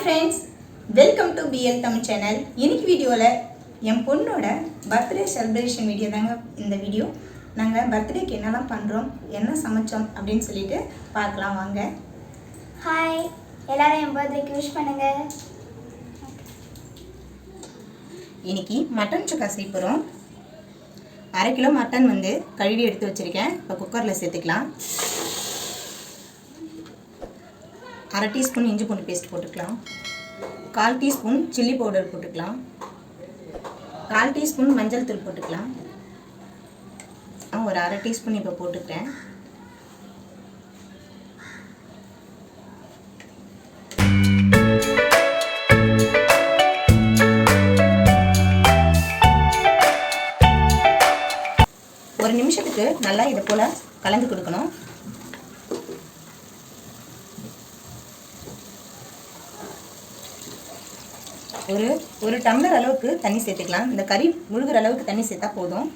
Friends, welcome to PL Tamil channel. இன்னைக்கு வீடியோவில் என் பொண்ணோட பர்த்டே செலிப்ரேஷன் வீடியோ தாங்க இந்த வீடியோ. நாங்கள் பர்த்டேக்கு என்னெல்லாம் பண்ணுறோம், என்ன சமைச்சோம் அப்படின்னு சொல்லிட்டு பார்க்கலாம் வாங்க. ஹாய், எல்லாரும் என் பர்த்டேக்கு விஷ் பண்ணுங்க. இன்னைக்கு மட்டன் சுக்கா செய்ய போகிறோம். 1/2 கிலோ மட்டன் கழுவி எடுத்து வச்சுருக்கேன். இப்போ குக்கரில் சேர்த்துக்கலாம். 1/2 டீஸ்பூன் இஞ்சி பூண்டு பேஸ்ட் போட்டுக்கலாம். 1/4 டீஸ்பூன் சில்லி பவுடர் போட்டுக்கலாம். 1/4 டீஸ்பூன் மஞ்சள் தூள் போட்டுக்கலாம். ஒரு 1/2 டீஸ்பூன் இப்போ போட்டுக்கிறேன். ஒரு நிமிஷத்துக்கு நல்லா இதை போல் கலந்து கொடுக்கணும். ஒரு டம்ளர் அளவுக்கு தண்ணி சேர்த்துக்கலாம். இந்த கறி முழுகிற அளவுக்கு தண்ணி சேர்த்தா போதும்.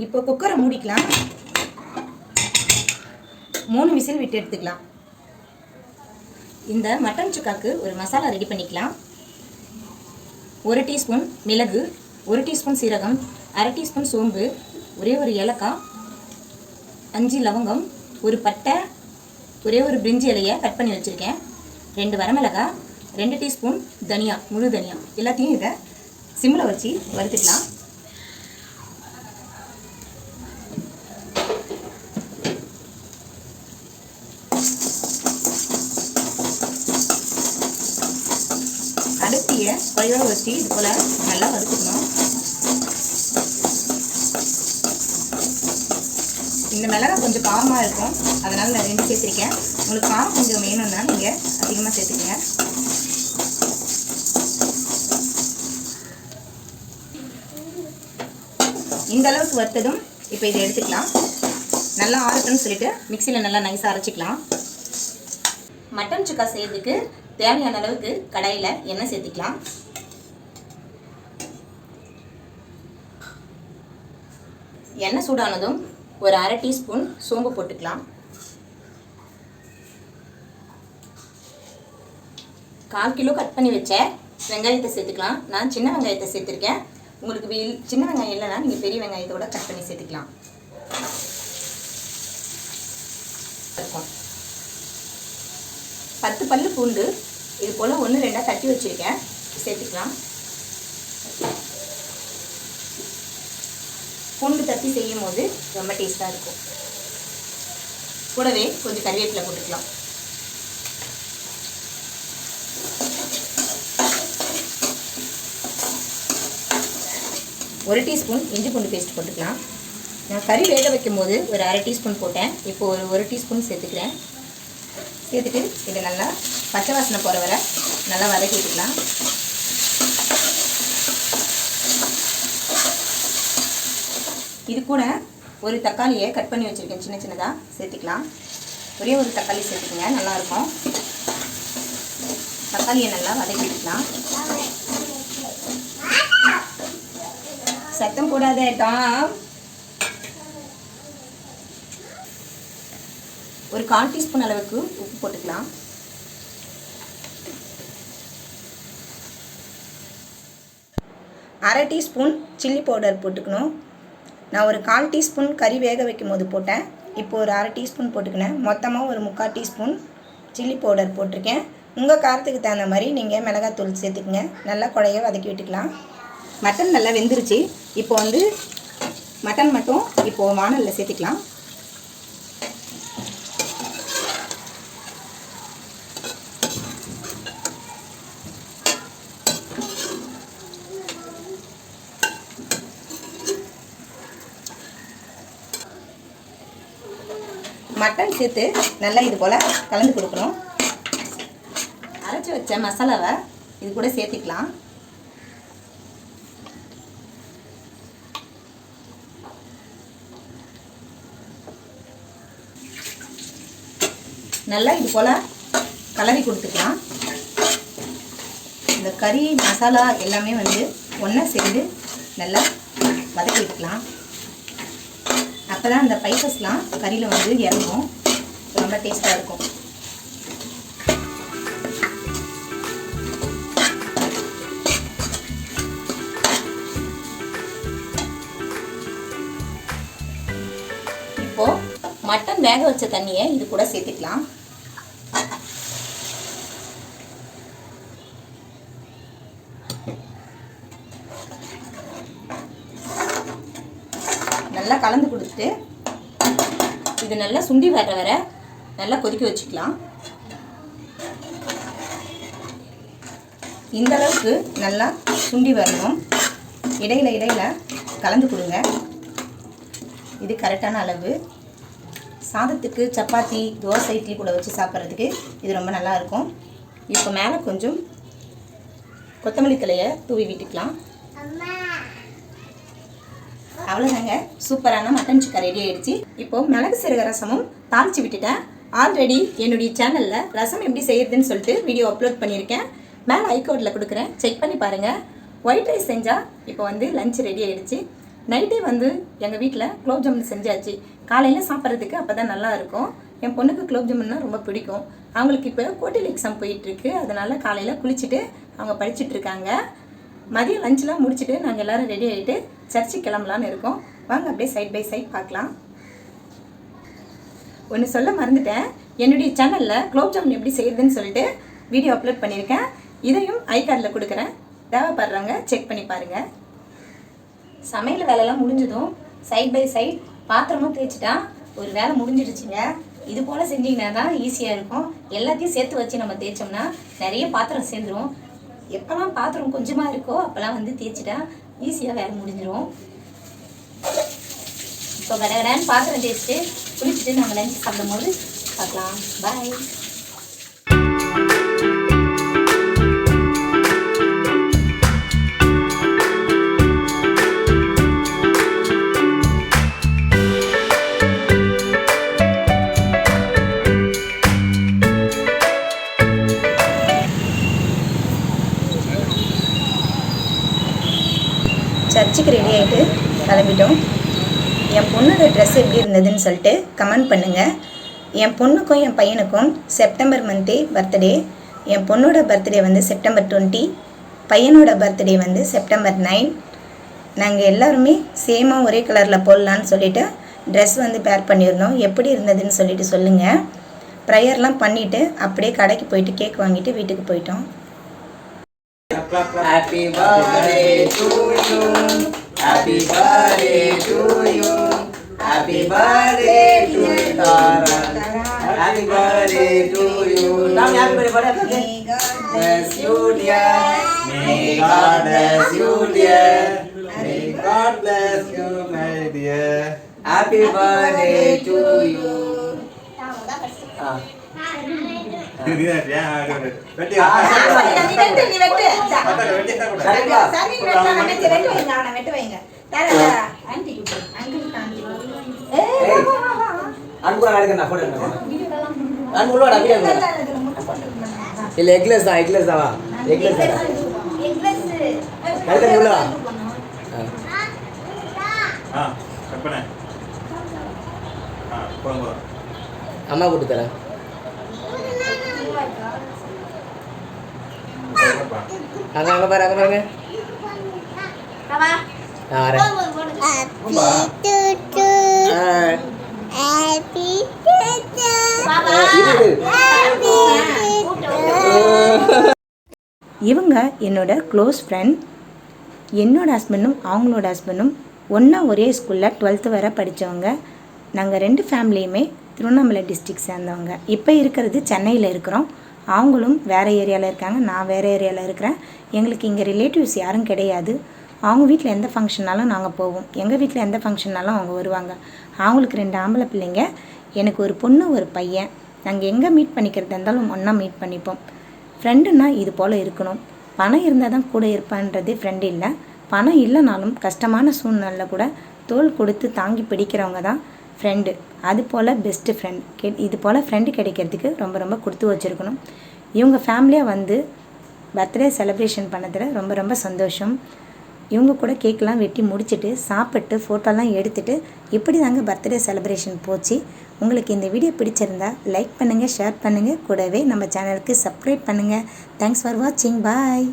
இப்போ குக்கரை மூடிக்கலாம். 3 விசில் விட்டு எடுத்துக்கலாம். இந்த மட்டன் சுக்காக்கு ஒரு மசாலா ரெடி பண்ணிக்கலாம். 1 டீஸ்பூன் மிளகு, 1 டீஸ்பூன் சீரகம், 1/2 டீஸ்பூன் சோம்பு, ஒரே ஒரு ஏலக்காய், 5 லவங்கம், ஒரு பட்டை, ஒரே ஒரு பிரிஞ்சி இலையை கட் பண்ணி வச்சுருக்கேன், 2 வரமிளகாய், 2 டீஸ்பூன் தனியா, முழு தனியா. எல்லாத்தையும் இதை சிம்மில் வச்சு வறுத்துக்கலாம். அடுப்பியை குறைவாக வச்சு இது போல் நல்லா வறுத்துக்கணும். இந்த மிளகாய் கொஞ்சம் காரமாக இருக்கும், அதனால் நான் 2 சேர்த்துருக்கேன். உங்களுக்கு காரம் கொஞ்சம் வேணும்னா நீங்கள் அதிகமாக சேர்த்துக்கங்க. இந்த அளவுக்கு வறுத்ததும் இப்போ இதை எடுத்துக்கலாம். நல்லா ஆறட்டும்னு சொல்லிட்டு மிக்சியில் நல்லா நைஸாக அரைச்சிக்கலாம். மட்டன் சுக்கா செய்யறதுக்கு தேவையான அளவுக்கு கடாயில் எண்ணெய் சேர்த்துக்கலாம். எண்ணெய் சூடானதும் ஒரு 1/2 டீஸ்பூன் சோம்பு போட்டுக்கலாம். 1/4 கிலோ கட் பண்ணி வச்ச வெங்காயத்தை சேர்த்துக்கலாம். நான் சின்ன வெங்காயத்தை சேர்த்துருக்கேன். உங்களுக்கு சின்ன வெங்காயம் இல்லைன்னா நீங்கள் பெரிய வெங்காயத்தோட கட் பண்ணி சேர்த்துக்கலாம். 10 பல்லு பூண்டு இது போல் 1-2 தட்டி வச்சுருக்கேன், சேர்த்துக்கலாம். பூண்டு தட்டி செய்யும் போது ரொம்ப டேஸ்ட்டாக இருக்கும். கூடவே கொஞ்சம் கறிவேப்பிலை போட்டுக்கலாம். ஒரு டீஸ்பூன் இஞ்சி பூண்டு பேஸ்ட் போட்டுக்கலாம். நான் கறி வேக வைக்கும் போது ஒரு 1/2 டீஸ்பூன் போட்டேன். இப்போ ஒரு டீஸ்பூன் சேர்த்துக்கிறேன். சேர்த்துட்டு இதை நல்லா பச்சை வாசனை போகிற வரை நல்லா வதக்கிட்டுக்கலாம். இது கூட ஒரு தக்காளியை கட் பண்ணி வச்சுருக்கேன், சின்ன சின்னதாக சேர்த்துக்கலாம். ஒரே ஒரு தக்காளி சேர்த்துக்கோங்க, நல்லாயிருக்கும். தக்காளியை நல்லா வதக்கிட்டுக்கலாம். சத்தம் கூடாத டாம். ஒரு 1/4 டீஸ்பூன் அளவுக்கு உப்பு போட்டுக்கலாம். அரை டீஸ்பூன் சில்லி பவுடர் போட்டுக்கணும். நான் ஒரு 1/4 டீஸ்பூன் கறி வேக வைக்கும் போது போட்டேன். இப்போ ஒரு 1/2 டீஸ்பூன் போட்டுக்கினேன். மொத்தமாக ஒரு 3/4 டீஸ்பூன் சில்லி பவுடர் போட்டிருக்கேன். உங்கள் காரத்துக்கு தகுந்த மாதிரி நீங்கள் மிளகாத்தூள் சேர்த்துக்குங்க. நல்லா குழைய வதக்கி விட்டுக்கலாம். மட்டன் நல்லா வெந்துருச்சு. இப்போ மட்டன் மட்டும் இப்போது வானலில் சேர்த்துக்கலாம். மட்டன் சேர்த்து நல்லா இது போல் கலந்து கொடுக்கணும். அரைச்சி வச்ச மசாலாவை இது கூட சேர்த்துக்கலாம். நல்லா இது போல் கலரி கொடுத்துக்கலாம். இந்த கறி மசாலா எல்லாமே ஒன்றா சேர்ந்து நல்லா வதக்கி விட்டுக்கலாம். அப்போ தான் அந்த ஸ்பைசஸ்லாம் கறியில் இறங்கும். ரொம்ப டேஸ்ட்டாக இருக்கும். இப்போது மட்டன் வேக வச்ச தண்ணியை இது கூட சேர்த்துக்கலாம். நல்லா கலந்து கொடுத்துட்டு இது நல்லா சுண்டி வர வர நல்லா கொதிக்க வச்சுக்கலாம். இந்த அளவுக்கு நல்லா சுண்டி வரணும். இடையில இடையில கலந்து கொடுங்க. இது கரெக்டான அளவு. சாதத்துக்கு, சப்பாத்தி, தோசை, இட்லி கூட வச்சு சாப்பிட்றதுக்கு இது ரொம்ப நல்லா இருக்கும். இப்போ மேலே கொஞ்சம் கொத்தமல்லி தலையை தூவி விட்டுக்கலாம். அவ்வளோதாங்க, சூப்பரான மட்டன் சுக்கா ரெடி ஆகிடுச்சு. இப்போது மிளகு சீரக ரசமும் தாளித்து விட்டுட்டேன். ஆல்ரெடி என்னுடைய சேனலில் ரசம் எப்படி செய்யறதுன்னு சொல்லிட்டு வீடியோ அப்லோட் பண்ணியிருக்கேன். மேலே ஐகோடில் கொடுக்குறேன், செக் பண்ணி பாருங்கள். ஒயிட் ரைஸ் செஞ்சால் இப்போ லஞ்ச் ரெடி ஆகிடுச்சு. நைட்டே எங்கள் வீட்டில் குலோப் ஜாமுன் செஞ்சாச்சு. காலையில் சாப்பிட்றதுக்கு அப்போ தான் நல்லா இருக்கும். என் பொண்ணுக்கு குலோப் ஜாமுன்னா ரொம்ப பிடிக்கும். அவங்களுக்கு இப்போ குவார்ட்டர்லி எக்ஸாம் போயிட்டுருக்கு. அதனால் காலையில் குளிச்சுட்டு அவங்க படிச்சுட்ருக்காங்க. மதியம் லஞ்செலாம் முடிச்சுட்டு நாங்கள் எல்லோரும் ரெடி ஆகிட்டு சர்ச்சுக்கு கிளம்பலான்னு இருக்கோம். வாங்க அப்படியே சைட் பை சைட் பார்க்கலாம். ஒன்று சொல்ல மறந்துட்டேன், என்னுடைய சேனலில் குலோப் ஜாமுன் எப்படி செய்கிறதுன்னு சொல்லிட்டு வீடியோ அப்லோட் பண்ணியிருக்கேன். இதையும் ஐகார்டில் கொடுக்குறேன், தேவைப்படுறவங்க செக் பண்ணி பாருங்கள். சமையல் வேலைலாம் முடிஞ்சதும் சைட் பை சைட் பாத்திரமும் தேய்ச்சிட்டா ஒரு வேலை முடிஞ்சிடுச்சுங்க. இது போல் செஞ்சிங்கன்னா தான் ஈஸியாக இருக்கும். எல்லாத்தையும் சேர்த்து வச்சு நம்ம தேய்ச்சோம்னா நிறைய பாத்திரம் சேர்ந்துடும். எப்போல்லாம் பாத்திரம் கொஞ்சமாக இருக்கோ அப்போல்லாம் தேய்ச்சிட்டா ஈஸியாக வேலை முடிஞ்சிடும். இப்போ கடகடான்னு பாத்திரம் தேய்ச்சிட்டு குளிச்சுட்டு நம்ம லஞ்ச் சாப்பிடும் போது பார்க்கலாம். பாய். சர்ச்சுக்கு ரெடி ஆகிட்டு கிளம்பிட்டோம். என் பொண்ணோட ட்ரெஸ் எப்படி இருந்ததுன்னு சொல்லிட்டு கமெண்ட் பண்ணுங்கள். என் பொண்ணுக்கும் என் பையனுக்கும் செப்டம்பர் மந்த்தே பர்த்டே. என் பொண்ணோட பர்த்டே செப்டம்பர் 20, பையனோட பர்த்டே செப்டம்பர் 9. நாங்கள் எல்லாருமே சேமாக ஒரே கலரில் போடலான்னு சொல்லிவிட்டு ட்ரெஸ் பேர் பண்ணியிருந்தோம். எப்படி இருந்ததுன்னு சொல்லிட்டு சொல்லுங்கள். ப்ரேயர்லாம் பண்ணிவிட்டு அப்படியே கடைக்கு போயிட்டு கேக் வாங்கிட்டு வீட்டுக்கு போயிட்டோம். Happy birthday to you. Happy birthday to you. Happy birthday to you, Tara. Happy birthday to you. Now happy birthday. Bless you, dear. May God bless you, dear. May God bless you, my dear. Happy birthday to you. இல்ல eggless தான் eggless தான் eggless தான் கரெக்ட்டா உள்ள cut பண்ணு போங்க அம்மா கூட்டி தரேன் அங்க பாருங்க பாபா ஆரே ஹேப்பி பாபா இவங்க என்னோட க்ளோஸ் ஃப்ரெண்ட். என்னோட ஹஸ்பண்டும் அவங்களோட ஹஸ்பண்டும் ஒன்றா ஒரே ஸ்கூலில் 12th வரை படித்தவங்க. நாங்கள் 2 ஃபேமிலியுமே திருவண்ணாமலை டிஸ்ட்ரிக்ட் சேர்ந்தவங்க. இப்போ இருக்கிறது சென்னையில் இருக்கிறோம். அவங்களும் வேறு ஏரியாவில் இருக்காங்க, நான் வேறு ஏரியாவில் இருக்கிறேன். எங்களுக்கு இங்கே ரிலேட்டிவ்ஸ் யாரும் கிடையாது. அவங்க வீட்டில் எந்த ஃபங்க்ஷன்னாலும் நாங்கள் போவோம், எங்கள் வீட்டில் எந்த ஃபங்க்ஷன்னாலும் அவங்க வருவாங்க. அவங்களுக்கு 2 ஆம்பளை பிள்ளைங்க, எனக்கு ஒரு பொண்ணு ஒரு பையன். நாங்கள் எங்கே மீட் பண்ணிக்கிறதா இருந்தாலும் ஒன்றா மீட் பண்ணிப்போம். ஃப்ரெண்டுன்னா இது போல் இருக்கணும். பணம் இருந்தால் தான் கூட இருப்பான்றது ஃப்ரெண்டு இல்லை. பணம் இல்லைனாலும் கஷ்டமான சூழ்நிலை கூட தோள் கொடுத்து தாங்கி பிடிக்கிறவங்க தான் ஃப்ரெண்டு. அது போல் பெஸ்ட்டு ஃப்ரெண்ட். இது போல் ஃப்ரெண்டு கிடைக்கிறதுக்கு ரொம்ப ரொம்ப கொடுத்து வச்சுருக்கணும். இவங்க ஃபேமிலியாக பர்த்டே செலிப்ரேஷன் பண்ணதில் ரொம்ப ரொம்ப சந்தோஷம். இவங்க கூட கேக்கெலாம் வெட்டி முடிச்சுட்டு சாப்பிட்டு ஃபோட்டோலாம் எடுத்துகிட்டு இப்படி தாங்க பர்த்டே செலிப்ரேஷன் போச்சு. உங்களுக்கு இந்த வீடியோ பிடிச்சிருந்தா லைக் பண்ணுங்கள், ஷேர் பண்ணுங்கள், கூடவே நம்ம சேனலுக்கு சப்ஸ்கிரைப் பண்ணுங்கள். தேங்க்ஸ் ஃபார் வாட்சிங். பாய்.